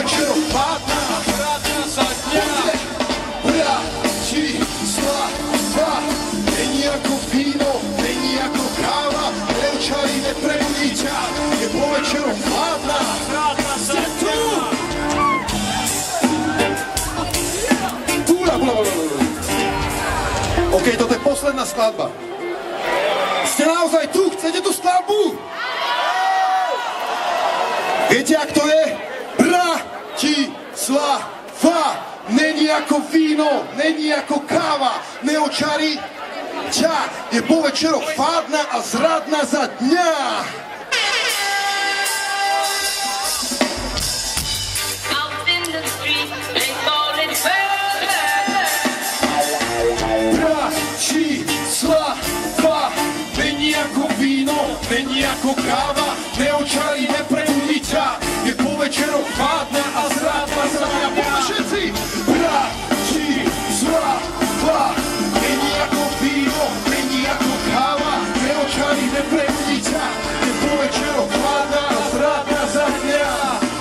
povečerom pátna a zradná za dňa. Brači, sláva, není ako víno, není ako káva, neočarí, neprebudí ťa, je povečerom pátna a zradná za dňa. OK, toto je posledná skladba. Ste naozaj tu? Chcete tú skladbu? Viete, ak to je? Bratislava není ako víno, není ako káva, neočarí ťa, je po večeroch fádna a zradná za dňa. Bratislava není ako víno, není ako káva, neočarí, neprebudí ťa, je po večeroch fádna a zradná za dňa. Poďme všetci! Bratislava není ako víno, není ako káva, neočarí, neprebudí ťa, je po večeroch fádna a zradná za dňa.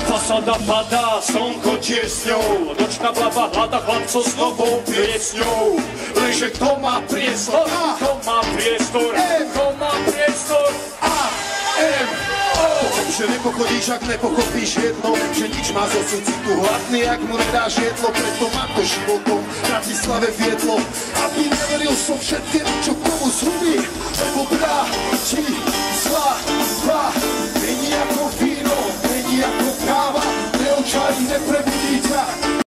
Fasada padá, slnko tiesňou, nočná blaba hľada chlapcov s novou piesňou. Lenže kto má priestor? Kto má priestor? Kto má priestor? Že nepochodíš, ak nepochopíš jedno, že nič má zo súcitu hladný, ak mu nedáš jedlo, preto má to životom v Bratislave viedlo, aby neveril som všetkému, čo komu zhubí, lebo Bratislava není ako víno, není ako káva, neočarí, neprebudí ťa.